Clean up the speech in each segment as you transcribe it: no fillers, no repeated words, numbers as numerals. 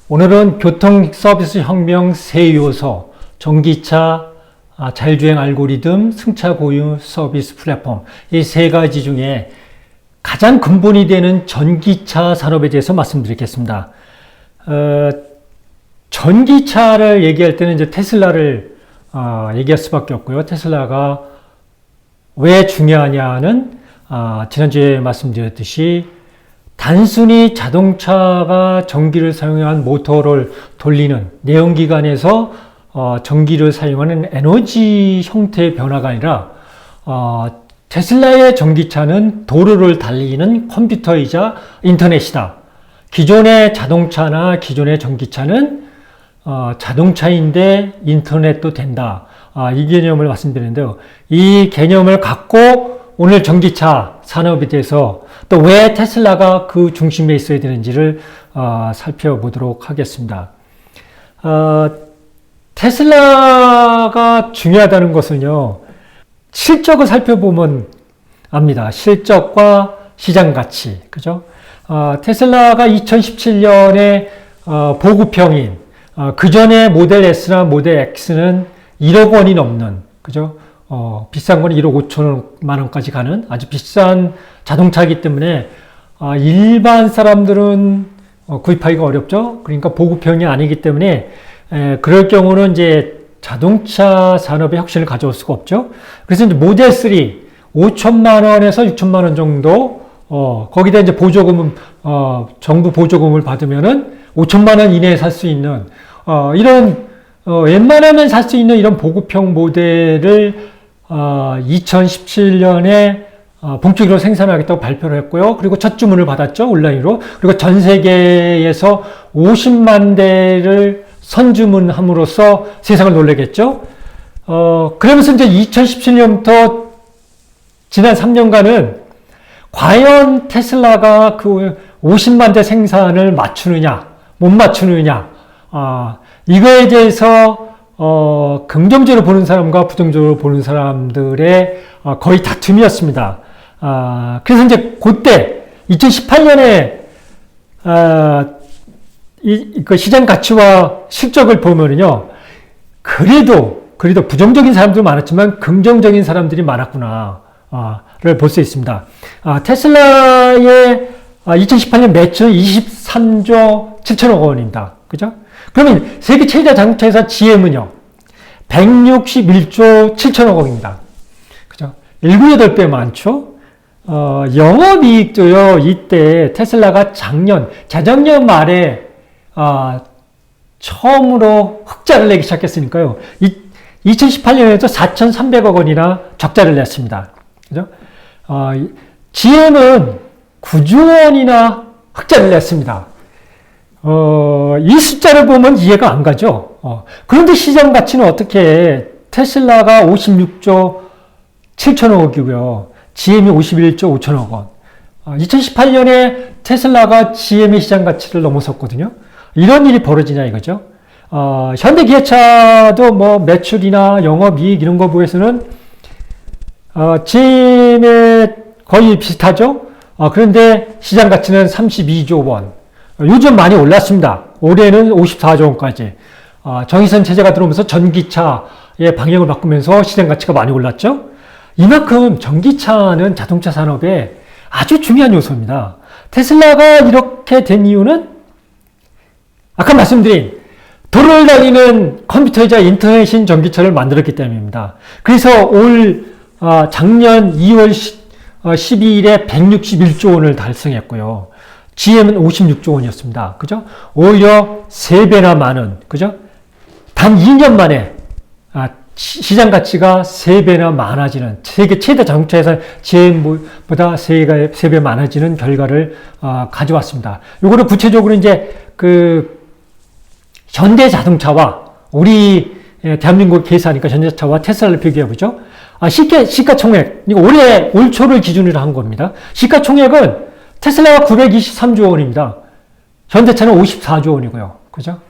오늘은 교통 서비스 혁명 세 요소, 전기차, 자율주행 알고리즘, 승차 공유 서비스 플랫폼 이 세 가지 중에 가장 근본이 되는 전기차 산업에 대해서 말씀드리겠습니다. 전기차를 얘기할 때는 이제 테슬라를 얘기할 수밖에 없고요. 테슬라가 왜 중요하냐는 지난주에 말씀드렸듯이 단순히 자동차가 전기를 사용한 모터를 돌리는 내연기관에서 전기를 사용하는 에너지 형태의 변화가 아니라 테슬라의 전기차는 도로를 달리는 컴퓨터이자 인터넷이다. 기존의 자동차나 기존의 전기차는 자동차인데 인터넷도 된다. 이 개념을 말씀드리는데요. 이 개념을 갖고 오늘 전기차 산업에 대해서 또 왜 테슬라가 그 중심에 있어야 되는지를 살펴보도록 하겠습니다. 테슬라가 중요하다는 것은요. 실적을 살펴보면 압니다. 실적과 시장 가치. 그죠? 테슬라가 2017년에 보급형인 그 전에 모델 S나 모델 X는 1억 원이 넘는, 그죠? 비싼 거는 1억 5천만 원까지 가는 아주 비싼 자동차이기 때문에 일반 사람들은 구입하기가 어렵죠. 그러니까 보급형이 아니기 때문에 그럴 경우는 이제 자동차 산업의 혁신을 가져올 수가 없죠. 그래서 이제 모델 3 5천만 원에서 6천만 원 정도 거기다 이제 보조금은 정부 보조금을 받으면은 5천만 원 이내에 살 수 있는 이런 웬만하면 살 수 있는 이런 보급형 모델을 2017년에 본격적으로 생산하겠다고 발표를 했고요. 그리고 첫 주문을 받았죠. 온라인으로. 그리고 전 세계에서 50만 대를 선주문함으로써 세상을 놀래겠죠. 그러면서 이제 2017년부터 지난 3년간은 과연 테슬라가 그 50만 대 생산을 맞추느냐, 못 맞추느냐, 이거에 대해서 긍정적으로 보는 사람과 부정적으로 보는 사람들의 거의 다툼이었습니다. 그래서 이제 그때 2018년에 그 시장 가치와 실적을 보면은요, 그래도 부정적인 사람도 많았지만 긍정적인 사람들이 많았구나를 볼 수 있습니다. 테슬라의 2018년 매출 23조 7천억 원입니다. 그죠? 그러면 세계 최대 자동차 회사 GM은요, 161조 7천억 원입니다. 그죠? 7, 8배 많죠? 영업이익도요, 이때 테슬라가 재작년 말에, 처음으로 흑자를 내기 시작했으니까요. 2018년에도 4,300억 원이나 적자를 냈습니다. 그죠? GM은 9조 원이나 흑자를 냈습니다. 이 숫자를 보면 이해가 안 가죠. 그런데 시장 가치는 어떻게 테슬라가 56조 7천억 원이고요. GM이 51조 5천억 원. 2018년에 테슬라가 GM의 시장 가치를 넘어섰거든요. 이런 일이 벌어지냐 이거죠. 현대기아차도 뭐 매출이나 영업이익 이런 거 보고서는 GM에 거의 비슷하죠. 그런데 시장 가치는 32조 원. 요즘 많이 올랐습니다. 올해는 54조 원까지. 정의선 체제가 들어오면서 전기차의 방향을 바꾸면서 시장 가치가 많이 올랐죠. 이만큼 전기차는 자동차 산업에 아주 중요한 요소입니다. 테슬라가 이렇게 된 이유는 아까 말씀드린 도로를 달리는 컴퓨터이자 인터넷인 전기차를 만들었기 때문입니다. 그래서 작년 2월 12일에 161조 원을 달성했고요. GM은 56조 원이었습니다. 그죠? 오히려 3배나 많은, 그죠? 단 2년 만에, 시장 가치가 3배나 많아지는, 세계 최대 자동차 회사 GM보다 3배 많아지는 결과를, 가져왔습니다. 요거를 구체적으로 이제, 현대 자동차와, 우리, 대한민국 회사니까 현대자동차와 테슬라를 비교해보죠. 시가총액, 이거 올 초를 기준으로 한 겁니다. 시가총액은 테슬라가 923조 원입니다. 현대차는 54조 원이고요. 그죠?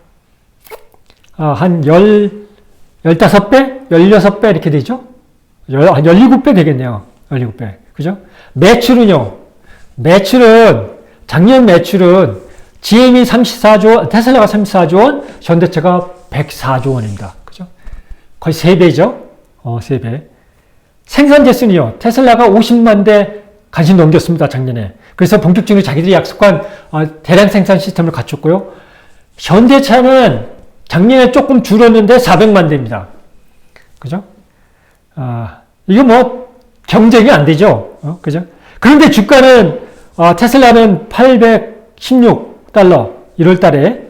한 15배? 16배 이렇게 되죠? 17배 되겠네요. 17배. 그죠? 매출은, 작년 매출은 GM이 34조, 테슬라가 34조 원, 현대차가 104조 원입니다. 그죠? 거의 3배죠? 3배. 생산 대수는요, 테슬라가 50만 대 간신히 넘겼습니다, 작년에. 그래서 본격적으로 자기들이 약속한 대량 생산 시스템을 갖췄고요. 현대차는 작년에 조금 줄었는데 400만 대입니다. 그죠? 이거 뭐, 경쟁이 안 되죠? 그죠? 그런데 주가는, 테슬라는 816달러, 1월 달에,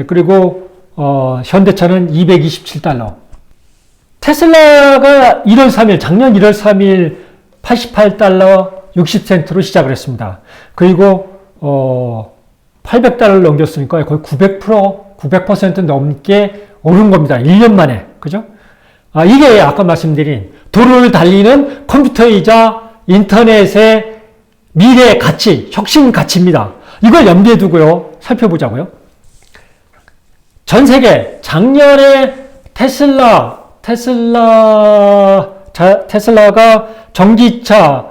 그리고, 현대차는 227달러. 테슬라가 1월 3일, 작년 1월 3일 88달러 60센트로 시작을 했습니다. 그리고, 800달러를 넘겼으니까 거의 900% 넘게 오른 겁니다. 1년 만에. 그죠? 이게 아까 말씀드린 도로를 달리는 컴퓨터이자 인터넷의 미래의 가치, 혁신 가치입니다. 이걸 염두에 두고요. 살펴보자고요. 전 세계 작년에 테슬라가 전기차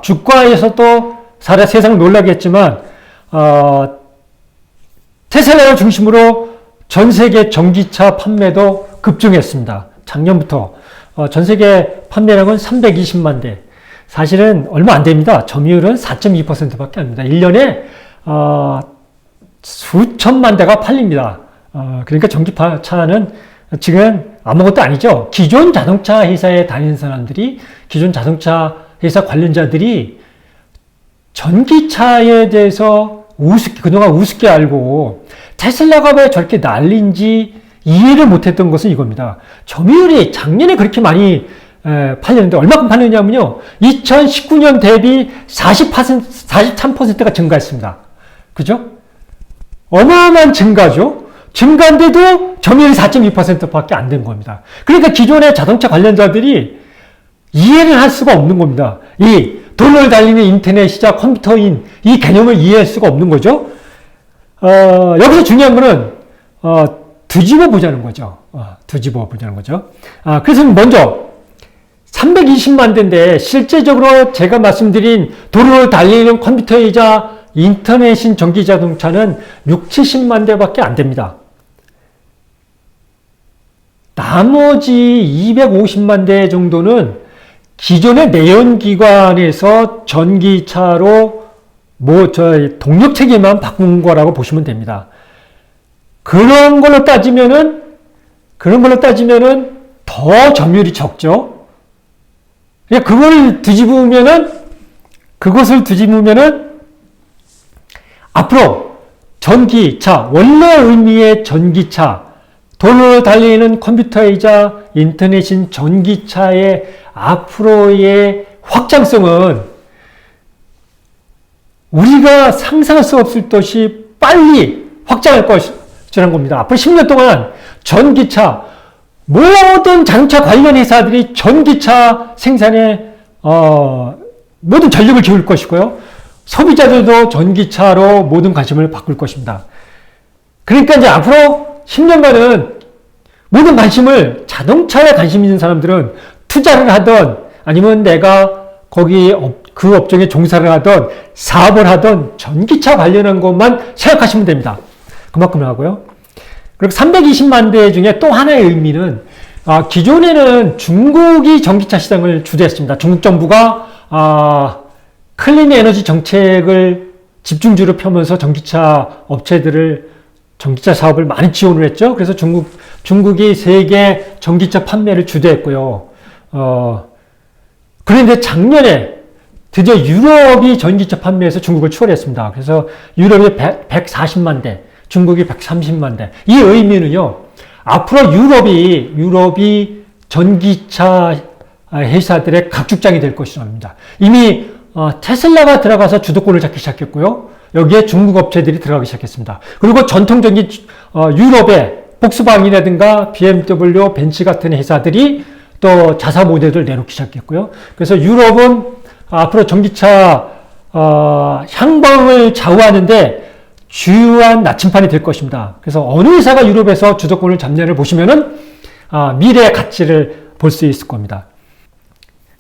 주가에서도 사례 세상 놀라게 했지만 테슬라를 중심으로 전 세계 전기차 판매도 급증했습니다. 작년부터 전 세계 판매량은 320만 대. 사실은 얼마 안 됩니다. 점유율은 4.2%밖에 안 됩니다. 1년에 수천만 대가 팔립니다. 그러니까 전기차는 지금 아무것도 아니죠. 기존 자동차 회사에 다니는 사람들이, 기존 자동차 회사 관련자들이 전기차에 대해서 그동안 우습게 알고 테슬라가 왜 저렇게 난리인지 이해를 못했던 것은 이겁니다. 점유율이 작년에 그렇게 많이 팔렸는데 얼마큼 팔렸냐면요. 2019년 대비 43%가 증가했습니다. 그죠? 어마어마한 증가죠. 증가인데도 점유율이 4.2%밖에 안 된 겁니다. 그러니까 기존의 자동차 관련자들이 이해를 할 수가 없는 겁니다. 이 돈을 달리는 인터넷이자 컴퓨터인 이 개념을 이해할 수가 없는 거죠. 여기서 중요한 거는 뒤집어 보자는 거죠. 그래서 먼저 320만 대인데 실제적으로 제가 말씀드린 도로를 달리는 컴퓨터이자 인터넷인 전기자동차는 6, 70만 대밖에 안 됩니다. 나머지 250만 대 정도는 기존의 내연기관에서 전기차로 동력체계만 바꾼 거라고 보시면 됩니다. 그런 걸로 따지면은 더 점유율이 적죠. 그것을 뒤집으면은 앞으로 전기차, 원래 의미의 전기차, 도로를 달리는 컴퓨터이자 인터넷인 전기차의 앞으로의 확장성은 우리가 상상할 수 없을 듯이 빨리 확장할 것이라는 겁니다. 앞으로 10년 동안 전기차, 모든 자동차 관련 회사들이 전기차 생산에 모든 전력을 기울일 것이고요. 소비자들도 전기차로 모든 관심을 바꿀 것입니다. 그러니까 이제 앞으로 10년간은 모든 관심을 자동차에 관심 있는 사람들은 투자를 하던 아니면 내가 거기 그 업종에 종사를 하던 사업을 하던 전기차 관련한 것만 생각하시면 됩니다. 그만큼 하고요. 그리고 320만 대 중에 또 하나의 의미는 기존에는 중국이 전기차 시장을 주도했습니다. 중국 정부가 클린 에너지 정책을 집중적으로 펴면서 전기차 업체들을 전기차 사업을 많이 지원을 했죠. 그래서 중국이 세계 전기차 판매를 주도했고요. 그런데 작년에 드디어 유럽이 전기차 판매에서 중국을 추월했습니다. 그래서 유럽이 140만 대, 중국이 130만 대. 이 의미는요, 앞으로 유럽이 전기차 회사들의 각축장이 될 것이랍니다. 이미 테슬라가 들어가서 주도권을 잡기 시작했고요. 여기에 중국 업체들이 들어가기 시작했습니다. 그리고 전통적인 유럽의 폭스바겐이라든가 BMW, 벤츠 같은 회사들이 또 자사 모델을 내놓기 시작했고요. 그래서 유럽은 앞으로 전기차 향방을 좌우하는데 주요한 나침판이 될 것입니다. 그래서 어느 회사가 유럽에서 주도권을 잡냐를 보시면은 미래의 가치를 볼 수 있을 겁니다.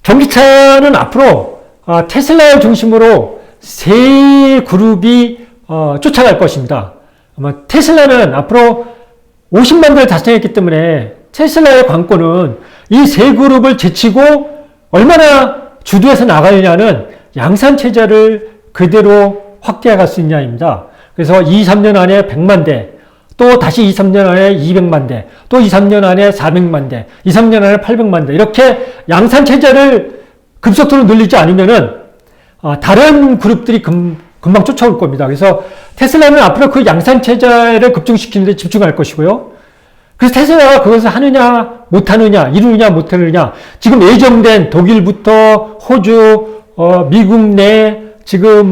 전기차는 앞으로 테슬라를 중심으로 세 그룹이 쫓아갈 것입니다. 아마 테슬라는 앞으로 50만 대를 달성했기 때문에 테슬라의 관건은 이 세 그룹을 제치고 얼마나 주도해서 나가느냐는 양산 체제를 그대로 확대해 갈 수 있냐입니다. 그래서 2, 3년 안에 100만 대, 또 다시 2, 3년 안에 200만 대, 또 2, 3년 안에 400만 대, 2, 3년 안에 800만 대, 이렇게 양산 체제를 급속도로 늘리지 않으면은 다른 그룹들이 금방 쫓아올 겁니다. 그래서 테슬라는 앞으로 그 양산 체제를 급증시키는 데 집중할 것이고요. 그래서 테슬라가 그것을 하느냐, 못하느냐, 이루느냐, 못하느냐, 지금 예정된 독일부터 호주, 미국 내, 지금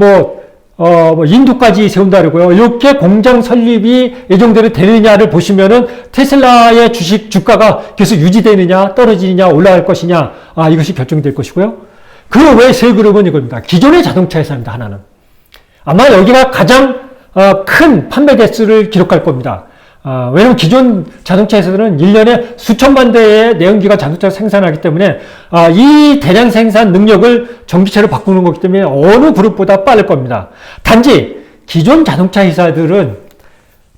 인도까지 세운다 그러고요. 이렇게 공장 설립이 예정대로 되느냐를 보시면은 테슬라의 주가가 계속 유지되느냐, 떨어지느냐, 올라갈 것이냐, 이것이 결정될 것이고요. 그 외 세 그룹은 이겁니다. 기존의 자동차 회사입니다, 하나는. 아마 여기가 가장 큰 판매 대수를 기록할 겁니다. 왜냐면 기존 자동차 회사들은 1년에 수천만 대의 내연기관 자동차를 생산하기 때문에 이 대량 생산 능력을 전기차로 바꾸는 거기 때문에 어느 그룹보다 빠를 겁니다. 단지 기존 자동차 회사들은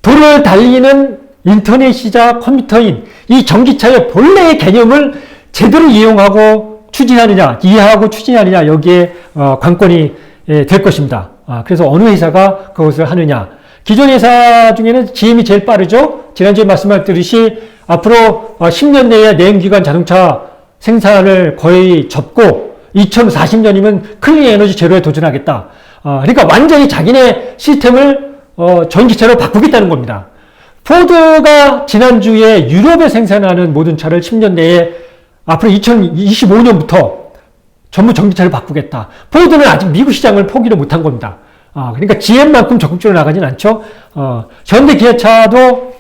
도로를 달리는 인터넷이자 컴퓨터인 이 전기차의 본래의 개념을 제대로 이용하고 추진하느냐, 이해하고 추진하느냐, 여기에 관건이 될 것입니다. 그래서 어느 회사가 그것을 하느냐. 기존 회사 중에는 GM이 제일 빠르죠. 지난주에 말씀드렸듯이 앞으로 10년 내에 내연기관 자동차 생산을 거의 접고 2040년이면 클린 에너지 제로에 도전하겠다. 그러니까 완전히 자기네 시스템을 전기차로 바꾸겠다는 겁니다. 포드가 지난주에 유럽에 생산하는 모든 차를 10년 내에 앞으로 2025년부터 전부 전기차를 바꾸겠다. 포드는 아직 미국 시장을 포기를 못한 겁니다. 그러니까 GM만큼 적극적으로 나가진 않죠. 현대 기아차도,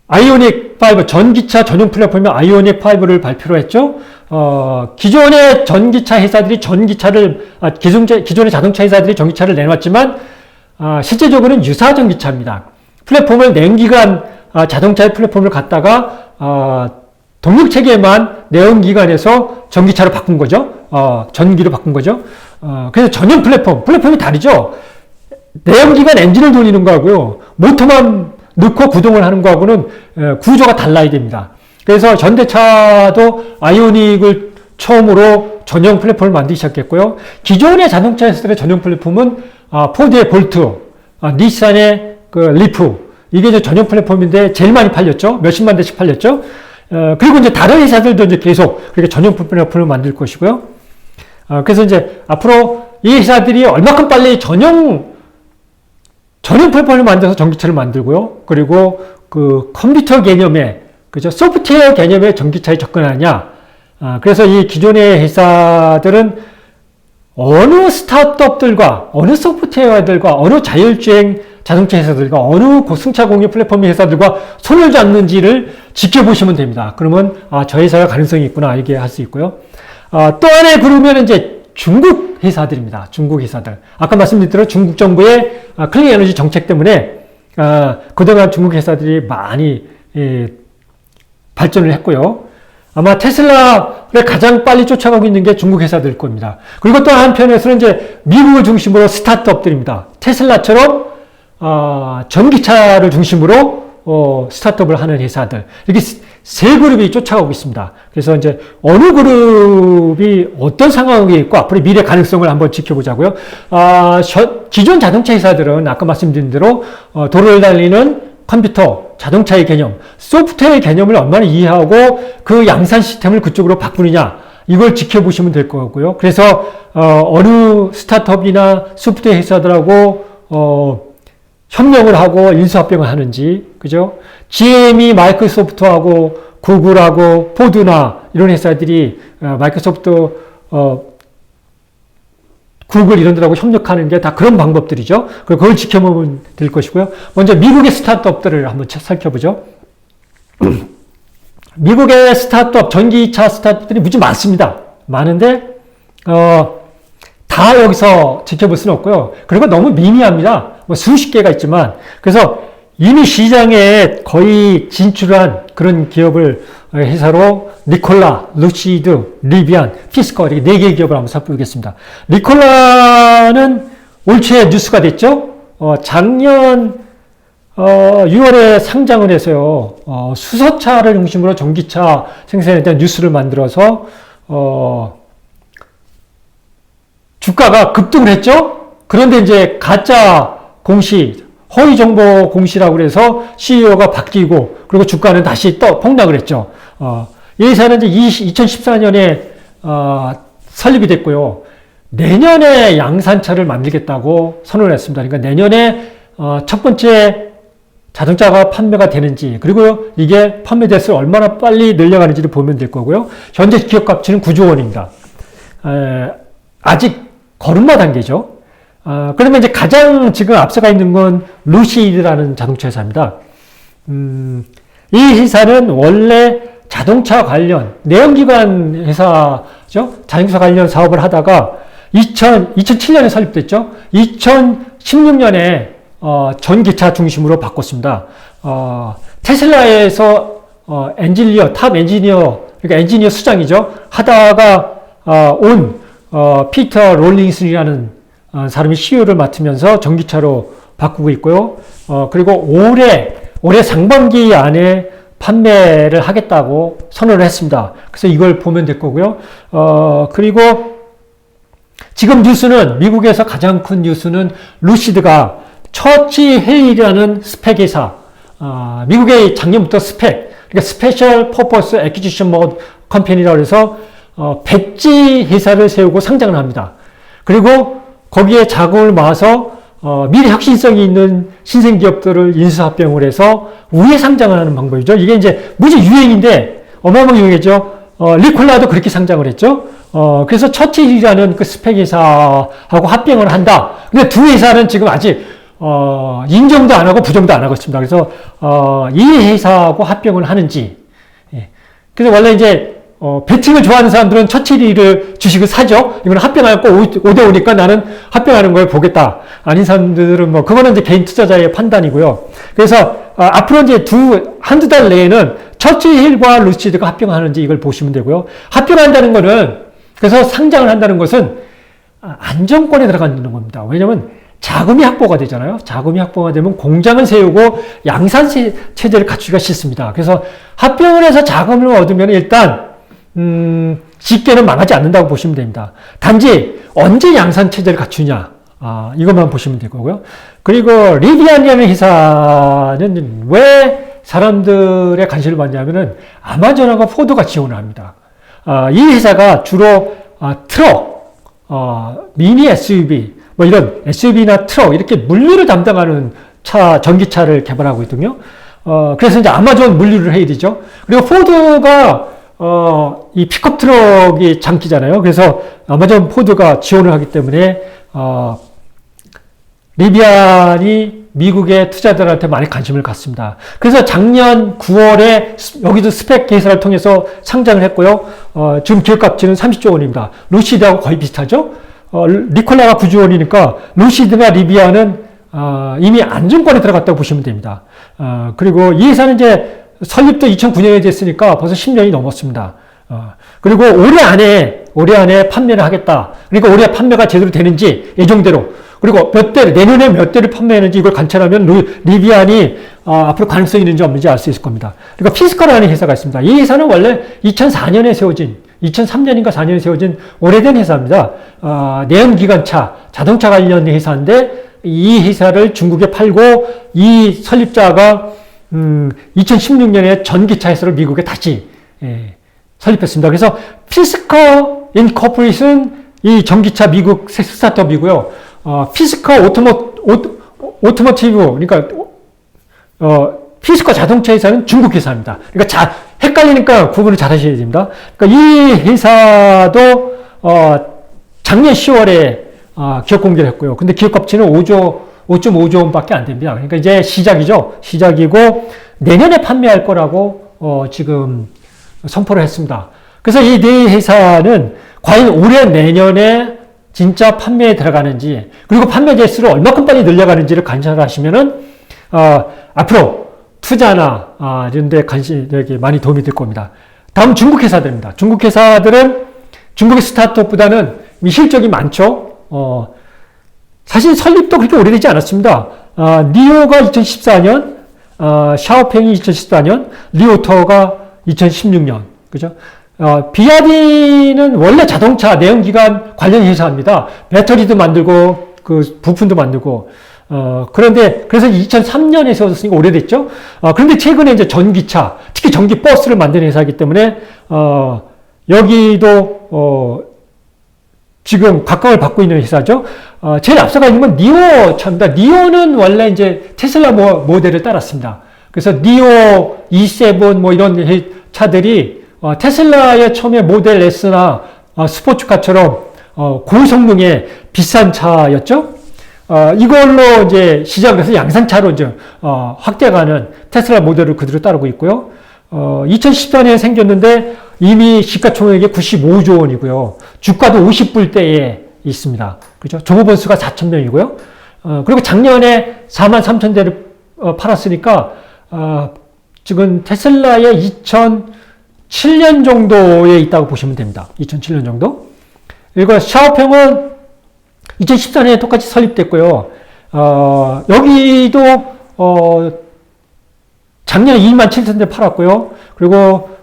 아이오닉 5, 전기차 전용 플랫폼인 아이오닉 5를 발표를 했죠. 기존의 전기차 회사들이 기존의 자동차 회사들이 전기차를 내놨지만, 실제적으로는 유사 전기차입니다. 플랫폼을 내연기관 자동차의 플랫폼을 갖다가, 동력체계만 내연기관에서 전기차로 바꾼 거죠. 전기로 바꾼 거죠. 그래서 전용 플랫폼이 다르죠. 내연기관 엔진을 돌리는 거하고요. 모터만 넣고 구동을 하는 거하고는 구조가 달라야 됩니다. 그래서 현대차도 아이오닉을 처음으로 전용 플랫폼을 만들기 시작했고요. 기존의 자동차 회사들의 전용 플랫폼은 포드의 볼트, 닛산의 그 리프, 이게 이제 전용 플랫폼인데 제일 많이 팔렸죠. 몇십만 대씩 팔렸죠. 그리고 이제 다른 회사들도 이제 계속 그렇게 전용 플랫폼을 만들 것이고요. 그래서 이제 앞으로 이 회사들이 얼마큼 빨리 전용 플랫폼을 만들어서 전기차를 만들고요. 그리고 그 컴퓨터 개념의, 그죠? 소프트웨어 개념의 전기차에 접근하냐. 그래서 이 기존의 회사들은 어느 스타트업들과, 어느 소프트웨어들과, 어느 자율주행 자동차 회사들과, 어느 고승차 공유 플랫폼 회사들과 손을 잡는지를 지켜보시면 됩니다. 그러면, 저 회사가 가능성이 있구나, 이렇게 할 수 있고요. 또 하나의 그룹은 이제 중국 회사들입니다. 중국 회사들. 아까 말씀드린 대로 중국 정부의 클린 에너지 정책 때문에 그동안 중국 회사들이 많이 발전을 했고요. 아마 테슬라를 가장 빨리 쫓아가고 있는 게 중국 회사들일 겁니다. 그리고 또 한편에서는 이제 미국을 중심으로 스타트업들입니다. 테슬라처럼 전기차를 중심으로 스타트업을 하는 회사들. 이렇게 세 그룹이 쫓아가고 있습니다. 그래서 이제 어느 그룹이 어떤 상황에 있고 앞으로 미래 가능성을 한번 지켜보자고요. 기존 자동차 회사들은 아까 말씀드린 대로 도로를 달리는 컴퓨터, 자동차의 개념, 소프트웨어의 개념을 얼마나 이해하고 그 양산 시스템을 그쪽으로 바꾸느냐, 이걸 지켜보시면 될 것 같고요. 그래서 어느 스타트업이나 소프트웨어 회사들하고 협력을 하고 인수합병을 하는지, 그죠? GM이 마이크로소프트하고 구글하고 포드나 이런 회사들이 마이크로소프트, 구글 이런 데하고 협력하는 게 다 그런 방법들이죠. 그리고 그걸 지켜보면 될 것이고요. 먼저 미국의 스타트업들을 한번 살펴보죠. 미국의 스타트업, 전기차 스타트업들이 무지 많습니다. 많은데, 다 여기서 지켜볼 수는 없고요. 그리고 너무 미미합니다. 수십 개가 있지만, 그래서 이미 시장에 거의 진출한 그런 기업을 회사로 니콜라, 루시드, 리비안, 피스커 이렇게 4개의 기업을 한번 살펴보겠습니다. 니콜라는 올 초에 뉴스가 됐죠? 작년 6월에 상장을 해서요, 수소차를 중심으로 전기차 생산에 대한 뉴스를 만들어서, 주가가 급등을 했죠? 그런데 이제 가짜 공시, 허위 정보 공시라고 그래서 CEO가 바뀌고, 그리고 주가는 다시 또 폭락을 했죠. 이 회사는 이제 2014년에, 설립이 됐고요. 내년에 양산차를 만들겠다고 선언을 했습니다. 그러니까 내년에, 첫 번째 자동차가 판매가 되는지, 그리고 이게 판매 대수를 얼마나 빨리 늘려가는지를 보면 될 거고요. 현재 기업 가치는 9조 원입니다. 아직 걸음마 단계죠. 그러면 이제 가장 지금 앞서가 있는 건 루시드라는 자동차 회사입니다. 이 회사는 원래 자동차 관련, 내연기관 회사죠. 자동차 관련 사업을 하다가 2007년에 설립됐죠. 2016년에 전기차 중심으로 바꿨습니다. 테슬라에서 탑 엔지니어, 그러니까 엔지니어 수장이죠. 하다가 온 피터 롤링슨이라는 사람이 CEO를 맡으면서 전기차로 바꾸고 있고요. 그리고 올해 상반기 안에 판매를 하겠다고 선언을 했습니다. 그래서 이걸 보면 될 거고요. 그리고 지금 뉴스는, 미국에서 가장 큰 뉴스는 루시드가 처치 헬이라는 스펙 회사, 미국의 작년부터 스펙, 그러니까 스페셜 퍼포스 애퀴지션 컴퍼니라고 해서 배지 회사를 세우고 상장을 합니다. 그리고 거기에 자금을 모아서 미래 혁신성이 있는 신생 기업들을 인수합병을 해서 우회 상장을 하는 방법이죠. 이게 이제 무지 유행인데 어마어마하게 유행했죠. 리콜라도 그렇게 상장을 했죠. 그래서 처치라는 그 스펙 회사하고 합병을 한다. 근데 두 회사는 지금 아직 인정도 안 하고 부정도 안 하고 있습니다. 그래서 이 회사하고 합병을 하는지. 예. 그래서 원래 이제 베팅을 좋아하는 사람들은 처치리를 주식을 사죠. 이건 합병하고 5대5니까 나는 합병하는 걸 보겠다. 아닌 사람들은 뭐 그거는 이제 개인 투자자의 판단이고요. 그래서 앞으로 이제 한두 달 내에는 처치힐과 루시드가 합병하는지 이걸 보시면 되고요. 합병한다는 거는, 그래서 상장을 한다는 것은 안정권에 들어가는 겁니다. 왜냐하면 자금이 확보가 되잖아요. 자금이 확보가 되면 공장을 세우고 양산 체제를 갖추기가 쉽습니다. 그래서 합병을 해서 자금을 얻으면 일단 쉽게는 망하지 않는다고 보시면 됩니다. 단지 언제 양산 체제를 갖추냐, 이것만 보시면 될 거고요. 그리고 리비안이라는 회사는 왜 사람들의 관심을 받냐면은 아마존하고 포드가 지원을 합니다. 이 회사가 주로 트럭, 미니 SUV, 뭐 이런 SUV나 트럭, 이렇게 물류를 담당하는 전기차를 개발하고 있거든요. 그래서 이제 아마존 물류를 해야 되죠. 그리고 포드가 이 픽업 트럭이 장기잖아요. 그래서 아마존 포드가 지원을 하기 때문에 리비안이 미국의 투자자들한테 많이 관심을 갖습니다. 그래서 작년 9월에 여기도 스펙 회사를 통해서 상장을 했고요. 지금 기업 가치는 30조 원입니다. 루시드하고 거의 비슷하죠. 리콜라가 9조 원이니까 루시드나 리비안은 이미 안정권에 들어갔다고 보시면 됩니다. 그리고 이 회사는 이제 설립도 2009년에 됐으니까 벌써 10년이 넘었습니다. 그리고 올해 안에 판매를 하겠다. 그러니까 올해 판매가 제대로 되는지 예정대로, 그리고 내년에 몇 대를 판매하는지 이걸 관찰하면 리비안이 앞으로 가능성이 있는지 없는지 알 수 있을 겁니다. 그리고 피스커라는 회사가 있습니다. 이 회사는 원래 2003년인가 4년에 세워진 오래된 회사입니다. 내연기관차, 자동차 관련 회사인데 이 회사를 중국에 팔고 이 설립자가 2016년에 전기차 회사를 미국에 다시 설립했습니다. 그래서 피스커 인코퍼레이션, 이 전기차 미국 스타트업이고요. 피스커 오토모티브, 그러니까 피스커 자동차 회사는 중국 회사입니다. 그러니까 헷갈리니까 구분을 잘 하셔야 됩니다. 그러니까 이 회사도 작년 10월에 기업 공개를 했고요. 근데 기업 가치는 5.5조 원밖에 안 됩니다. 그러니까 이제 시작이죠. 시작이고 내년에 판매할 거라고 지금 선포를 했습니다. 그래서 이 네 회사는 과연 올해 내년에 진짜 판매에 들어가는지, 그리고 판매 대수를 얼마큼 빨리 늘려가는지를 관찰하시면은 앞으로 투자나 이런 데 여기 많이 도움이 될 겁니다. 다음 중국 회사들입니다. 중국 회사들은 중국의 스타트업보다는 실적이 많죠. 사실 설립도 그렇게 오래되지 않았습니다. 니오가 2014년, 샤오팽이 2014년, 리오터가 2016년. 그죠? 비아디는 원래 자동차 내연기관 관련 회사입니다. 배터리도 만들고, 그 부품도 만들고, 그런데, 그래서 2003년에 세워졌으니까 오래됐죠? 그런데 최근에 이제 전기차, 특히 전기버스를 만드는 회사이기 때문에, 여기도, 지금 각광을 받고 있는 회사죠. 제일 앞서가 있는 건 니오 차입니다. 니오는 원래 이제 테슬라 모델을 따랐습니다. 그래서 니오, E7 뭐 이런 차들이 테슬라의 처음에 모델 S나 스포츠카처럼 고성능의 비싼 차였죠. 이걸로 이제 시작해서 양산차로 이제 확대가는 테슬라 모델을 그대로 따르고 있고요. 2014년에 생겼는데 이미 시가총액이 95조 원이고요. 주가도 50불대에 있습니다. 그죠? 종업원 수가 4,000명이고요. 그리고 작년에 43,000대를 팔았으니까 지금 테슬라의 2007년 정도에 있다고 보시면 됩니다. 2007년 정도. 그리고 샤오팽은 2014년에 똑같이 설립됐고요. 여기도 작년에 27,000대 팔았고요. 그리고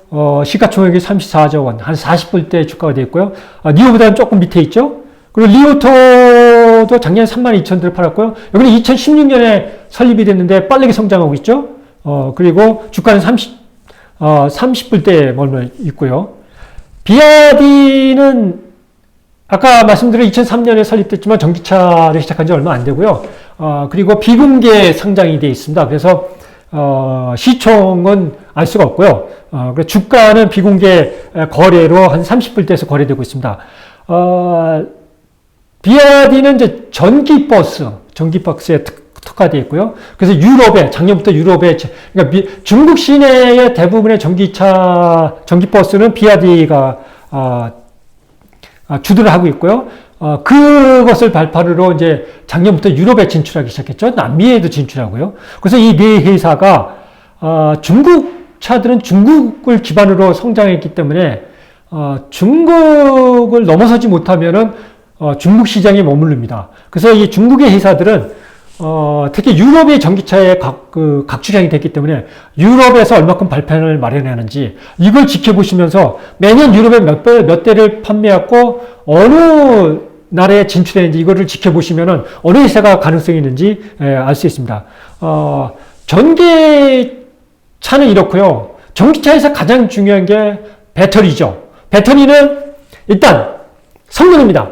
시가총액이 34조 원, 한 40불대 주가가 되어 있고요. 니오보다는 조금 밑에 있죠. 그리고 리오토도 작년에 32,000대를 팔았고요. 여기는 2016년에 설립이 됐는데 빠르게 성장하고 있죠. 그리고 주가는 30불대에 머물러 있고요. 비아디는 아까 말씀드린 2003년에 설립됐지만 전기차를 시작한 지 얼마 안 되고요. 그리고 비공개 상장이 되어 있습니다. 그래서 시총은 알 수가 없고요. 그래서 주가는 비공개 거래로 한 30불대에서 거래되고 있습니다. 비아디는 이제 전기버스에 특화되어 있고요. 그래서 작년부터 유럽에, 그러니까 중국 시내의 대부분의 전기버스는 비아디가, 주도를 하고 있고요. 그것을 발판으로 이제 작년부터 유럽에 진출하기 시작했죠. 남미에도 진출하고요. 그래서 이 네 회사가, 중국 차들은 중국을 기반으로 성장했기 때문에, 중국을 넘어서지 못하면은, 중국 시장에 머무릅니다. 그래서 이 중국의 회사들은, 특히 유럽의 전기차에 각출량이 됐기 때문에 유럽에서 얼마큼 발판을 마련하는지 이걸 지켜보시면서 매년 유럽에 몇 대를 판매했고 어느 나라에 진출했는지 이거를 지켜보시면은 어느 회사가 가능성이 있는지 알 수 있습니다. 전기차는 이렇고요. 전기차에서 가장 중요한 게 배터리죠. 배터리는 일단 성능입니다.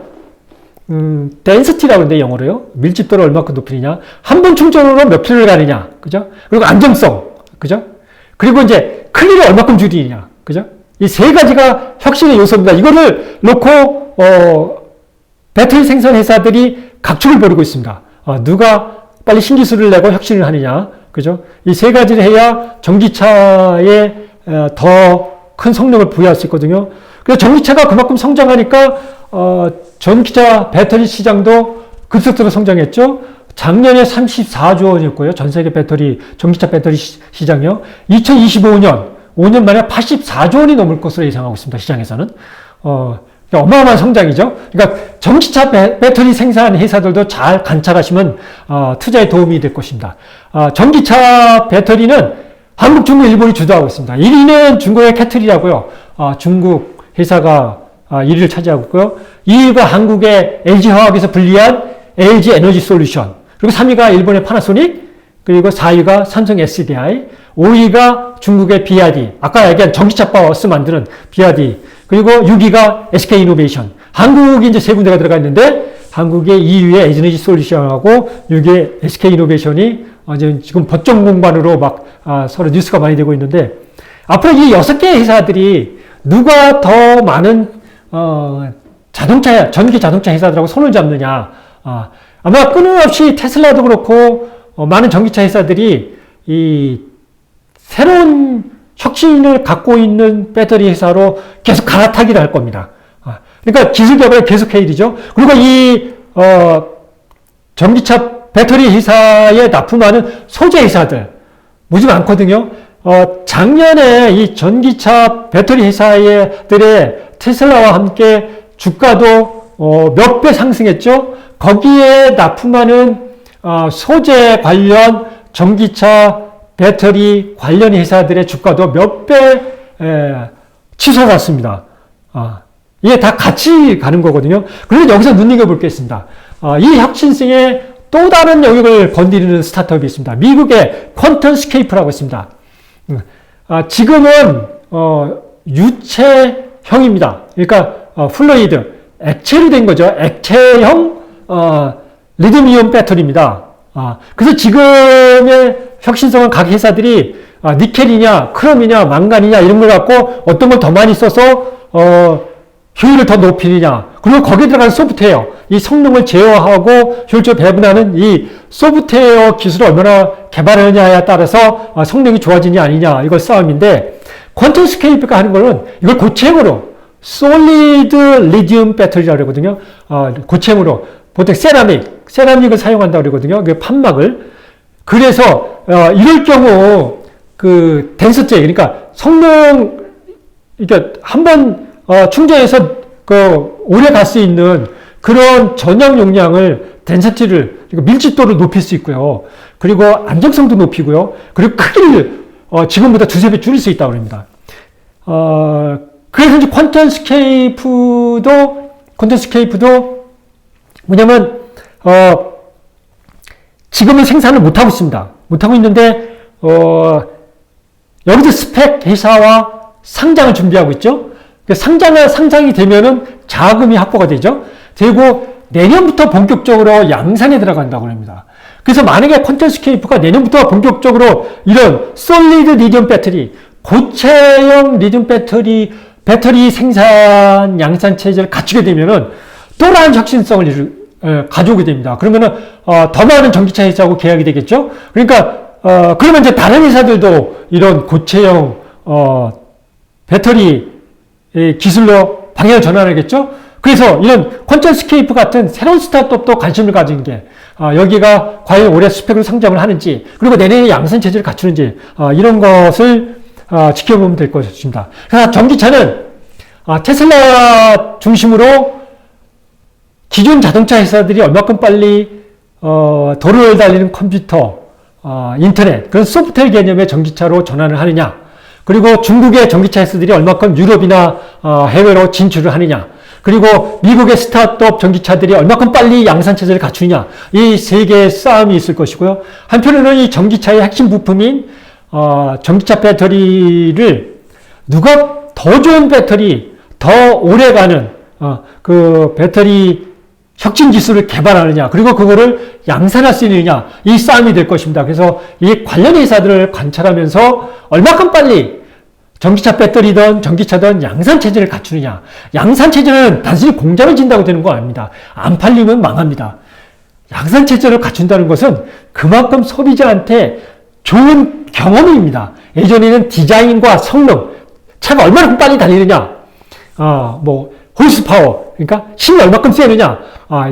density라고 하는데 영어로요. 밀집도를 얼마큼 높이느냐. 한 번 충전으로 몇 킬로를 가느냐. 그죠? 그리고 안정성. 그죠? 그리고 이제 크기를 얼마큼 줄이느냐. 그죠? 이 세 가지가 혁신의 요소입니다. 이거를 놓고, 배터리 생산 회사들이 각축을 벌이고 있습니다. 누가 빨리 신기술을 내고 혁신을 하느냐. 그죠? 이 세 가지를 해야 전기차에 더 큰 성능을 부여할 수 있거든요. 그래서 전기차가 그만큼 성장하니까, 전기차 배터리 시장도 급속도로 성장했죠. 작년에 34조 원이었고요. 전 세계 전기차 배터리 시장이요. 2025년, 5년 만에 84조 원이 넘을 것으로 예상하고 있습니다. 시장에서는. 어마어마한 성장이죠. 그러니까 전기차 배터리 생산 회사들도 잘 관찰하시면, 투자에 도움이 될 것입니다. 전기차 배터리는 한국, 중국, 일본이 주도하고 있습니다. 1위는 중국의 캐틀이라고요. 중국 회사가 1위를 차지하고 있고요. 2위가 한국의 LG화학에서 분리한 LG 에너지 솔루션. 그리고 3위가 일본의 파나소닉. 그리고 4위가 삼성 SDI. 5위가 중국의 비아디. 아까 얘기한 전기차 버스 만드는 비아디. 그리고 6위가 SK 이노베이션. 한국이 이제 세 군데가 들어가 있는데 한국의 2위의 에너지 솔루션하고 6위의 SK 이노베이션이 지금 법정 공방으로 막 서로 뉴스가 많이 되고 있는데 앞으로 이 6개 회사들이 누가 더 많은 전기 자동차 회사들하고 손을 잡느냐. 아마 끊임없이 테슬라도 그렇고, 많은 전기차 회사들이 이 새로운 혁신을 갖고 있는 배터리 회사로 계속 갈아타기를 할 겁니다. 그러니까 기술 개발을 계속해야 되죠. 그리고 이, 전기차 배터리 회사에 납품하는 소재 회사들, 무지 많거든요. 작년에 이 전기차 배터리 회사들의 테슬라와 함께 주가도 몇 배 상승했죠. 거기에 납품하는 소재 관련 전기차 배터리 관련 회사들의 주가도 몇 배 치솟았습니다. 이게 다 같이 가는 거거든요. 그런데 여기서 눈여겨볼 게 있습니다. 이 혁신성의 또 다른 영역을 건드리는 스타트업이 있습니다. 미국의 퀀텀스케이프라고 있습니다. 지금은 유체형입니다. 그러니까 플루이드, 액체로 된 거죠. 액체형 리튬이온 배터리입니다. 그래서 지금의 혁신성은 각 회사들이 니켈이냐, 크롬이냐, 망간이냐 이런 걸 갖고 어떤 걸 더 많이 써서 효율을 더 높이느냐, 그리고 거기에 들어가는 소프트웨어, 이 성능을 제어하고 효율적으로 배분하는 이 소프트웨어 기술을 얼마나 개발하느냐에 따라서 성능이 좋아지냐 아니냐, 이걸 싸움인데, 퀀텀스케이프가 하는 거는 이걸 고체형으로 솔리드 리튬 배터리라고 그러거든요. 고체형으로 보통 세라믹을 사용한다고 그러거든요. 그 판막을. 그래서 이럴 경우 그 덴서티, 그러니까 성능, 그러니까 한번 충전해서 오래 갈 수 있는 그런 전용 용량을 덴서티를, 밀집도를 높일 수 있고요. 그리고 안정성도 높이고요. 그리고 크기를 지금보다 2~3배 줄일 수 있다고 합니다. 그래서 이제 퀀텀스케이프도 뭐냐면 지금은 생산을 못하고 있습니다. 못하고 있는데 여기서 스펙 회사와 상장을 준비하고 있죠. 상장이 되면은 자금이 확보가 되죠. 되고 내년부터 본격적으로 양산에 들어간다고 합니다. 그래서 만약에 퀀텀스케이프가 내년부터 본격적으로 이런 솔리드 리튬 배터리, 고체형 리튬 배터리 생산 양산 체제를 갖추게 되면은 또 다른 혁신성을 가져오게 됩니다. 그러면은 더 많은 전기차 회사하고 계약이 되겠죠. 그러니까 그러면 이제 다른 회사들도 이런 고체형 배터리 기술로 방향을 전환하겠죠. 그래서 이런 퀀텀스케이프 같은 새로운 스타트업도 관심을 가진 게 여기가 과연 올해 스펙으로 성장을 하는지, 그리고 내년에 양산 체제를 갖추는지 이런 것을 지켜보면 될 것입니다. 그래서 전기차는 테슬라 중심으로 기존 자동차 회사들이 얼마큼 빨리 도로를 달리는 컴퓨터, 인터넷, 그런 소프트웨어 개념의 전기차로 전환을 하느냐, 그리고 중국의 전기차 회사들이 얼마큼 유럽이나 해외로 진출을 하느냐, 그리고 미국의 스타트업 전기차들이 얼마큼 빨리 양산 체제를 갖추느냐, 이 세 개의 싸움이 있을 것이고요. 한편으로는 이 전기차의 핵심 부품인 전기차 배터리를 누가 더 좋은 배터리, 더 오래가는 그 배터리 혁신 기술을 개발하느냐, 그리고 그거를 양산할 수 있느냐, 이 싸움이 될 것입니다. 그래서 이 관련 회사들을 관찰하면서 얼마큼 빨리 전기차 배터리든 전기차든 양산 체제를 갖추느냐. 양산 체제는 단순히 공장을 진다고 되는 거 아닙니다. 안 팔리면 망합니다. 양산 체제를 갖춘다는 것은 그만큼 소비자한테 좋은 경험입니다. 예전에는 디자인과 성능, 차가 얼마나 빨리 달리느냐, 홀스파워, 그러니까 힘이 얼마큼 세느냐,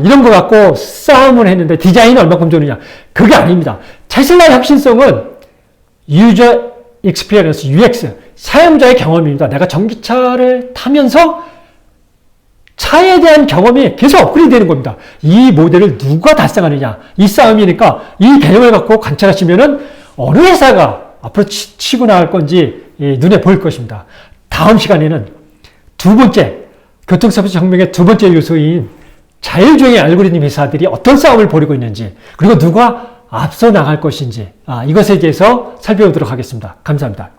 이런 거 갖고 싸움을 했는데 디자인이 얼마큼 좋느냐. 그게 아닙니다. 테슬라의 혁신성은 유저 익스피리언스, UX, 사용자의 경험입니다. 내가 전기차를 타면서 차에 대한 경험이 계속 업그레이드 되는 겁니다. 이 모델을 누가 달성하느냐, 이 싸움이니까 이 개념을 갖고 관찰하시면은 어느 회사가 앞으로 치고 나갈 건지 눈에 보일 것입니다. 다음 시간에는 두 번째, 교통서비스 혁명의 두 번째 요소인 자율주행의 알고리즘 회사들이 어떤 싸움을 벌이고 있는지, 그리고 누가 앞서 나갈 것인지, 이것에 대해서 살펴보도록 하겠습니다. 감사합니다.